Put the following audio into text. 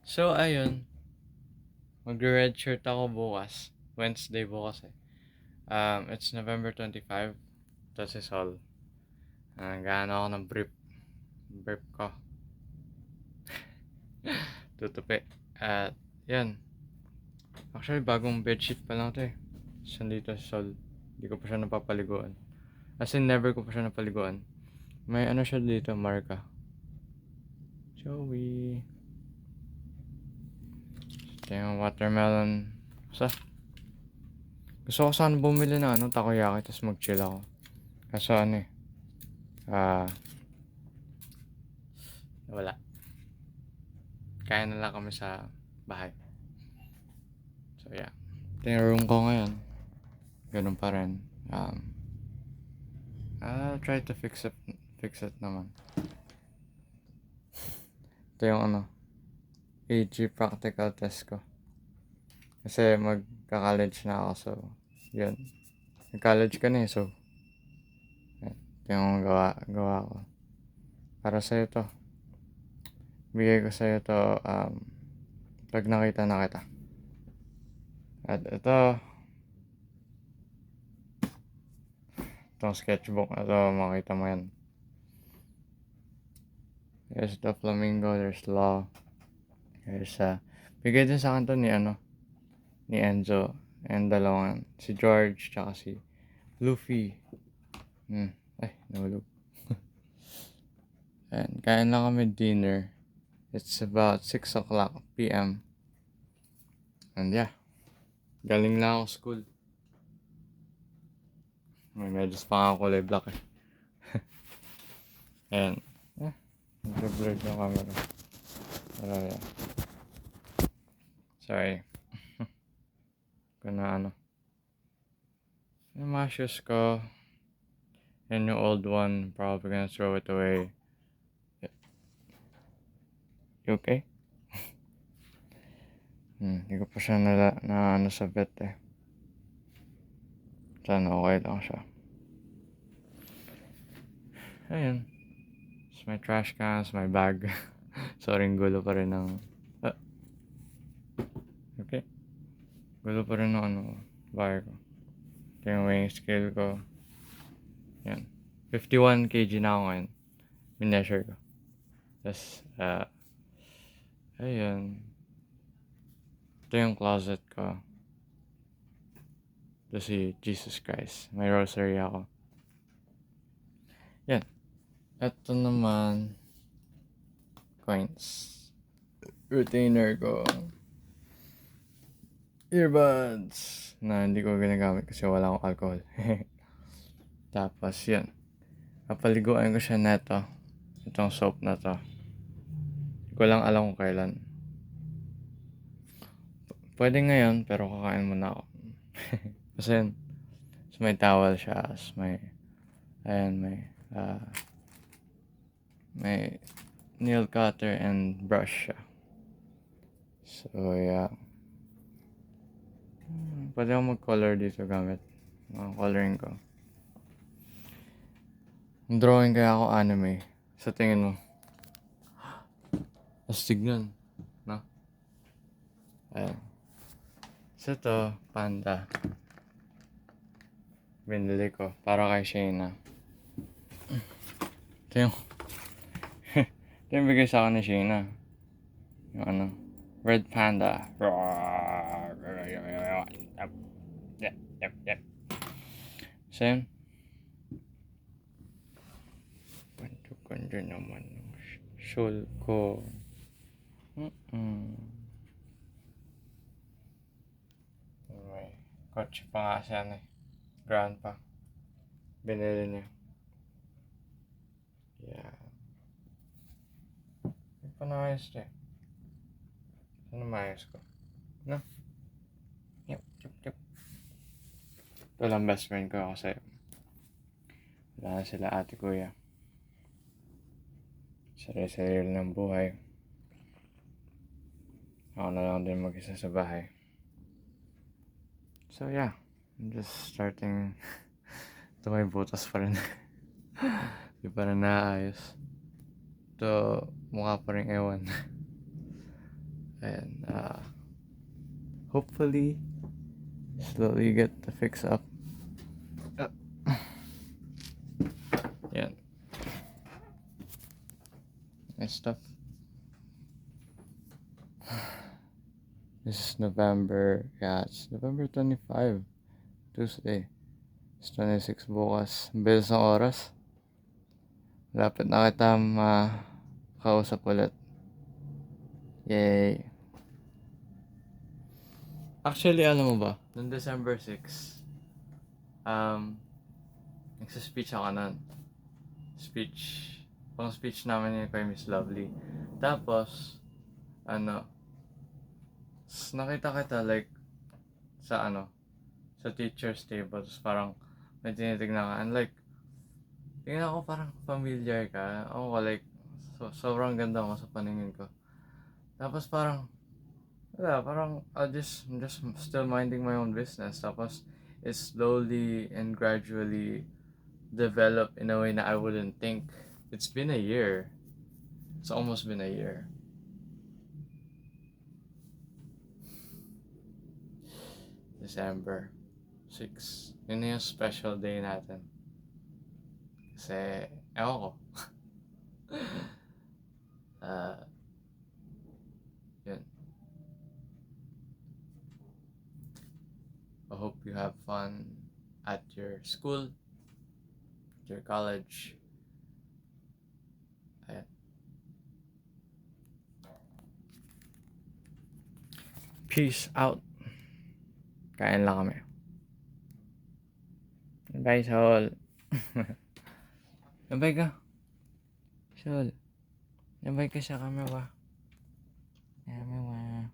So, ayun. Magre-red shirt ako bukas. Wednesday bukas eh. It's November 25. That's is all. Gaano ako ng brief. Brief ko. Tutupi. At, yan. Actually, bagong bedsheet pa lang ito eh. Sandito sa Sol. Hindi ko pa siya napapaliguan. As in, never ko pa siya napaliguan. May ano siya dito, marka. Joey. Ito yung watermelon. Sa? Gusto ko sana bumili ng takoyaki tapos mag-chill ako. Kaso ano eh. Ah, wala. Kaya na lang kami sa bahay. So yeah. Ito yung room ko ngayon. Ganun pa rin. I'll try to fix it naman. Ito yung AG practical test ko. Kasi magka-college na ako, so yun. Nag-college ka na eh, so ito yung gawa ko. Para sa'yo to. Bigay ko sa'yo to pag nakita na kita. At itong sketchbook na to, makita mo yan. There's the flamingo, there's law. There's bigay din sa akin to ni Enzo. And dalawang, si George, tsaka si Luffy. Ay, nahulog. And kain lang kami dinner. It's about 6 o'clock p.m. And yeah, galing lang ako school. May medyo pa ako kulay black eh. And, nag-blurred yung camera. Pero yeah. Sorry. Kung yung mga shoes ko, and yung old one, probably gonna throw it away. You okay? Hindi ko pa siya na sa vet eh. Sana okay lang siya. Ayun. It's my trash cans, my bag. Sorry, gulo pa rin ng... okay. Gulo pa rin ng bahay ko. Ito yung weighing scale ko. Yan. 51 kg na ako ngayon. Mineasure ko. Tapos, ayun. Ito yung closet ko. Ito si Jesus Christ. May rosary ako. Yan. Ito naman, coins. Retainer ko. Earbuds. Na hindi ko ginagamit kasi wala akong alcohol. Tapos yan. Papaliguan ko siya neto. Itong soap na to. Hindi ko lang alam kung kailan. Pwede ngayon, pero kakain muna ako. Kasi yun. So may towel siya. So ayan, may nail cutter and brush siya. So yeah. Pwede ako mag-color dito gamit coloring ko. Drawing kaya ako anime. Sa tingin mo? Astig nun. No? Ayan. So to, panda. Binili ko para kay Shayna. Ito yung ito yung bigay sa akin ni Shayna. Yung Red Panda. Yep. So yun. Ganda naman yung shawl ko. May kotse pa nga siya Grand pa. Binili niya. Yeah. May panayos niya. Ano maayos ko? No? Yep. Ito lang best friend ko kasi wala na sila ate kuya. Sarili-sarili ng buhay. Ako na lang din mag-isa sa bahay. So yeah, I'm just starting. Ito may butas pa rin. Di pa rin naayos. Ito mukha pa rin ewan. And hopefully slowly get the fix up. Yeah, nice stuff. This is November. Yeah, it's November 25, Tuesday. It's 26 bukas. Bilis ng oras. Lapit na kita kausap ulit. Yay. Actually, alam mo ba? Noong December 6, nagsaspeech ako nun. Pang speech namin yun kay Miss Lovely. Tapos, nakita kita like, sa teacher's table. Tapos parang, may tinitignan ka. And like, tingnan ako parang familiar ka. Ako like, sobrang ganda mo sa paningin ko. Tapos parang, parang I'm just still minding my own business. Tapos, it slowly and gradually developed in a way that I wouldn't think. It's been a year. It's almost been a year. December 6. Yun na yung special day natin. Kasi, ewan ko. Yun. I hope you have fun at your school, at your college. Ayan. Peace out. Kain lang kami. Bye, Saul. Nabay ka. Saul. Nabay ka sa camera. Camera.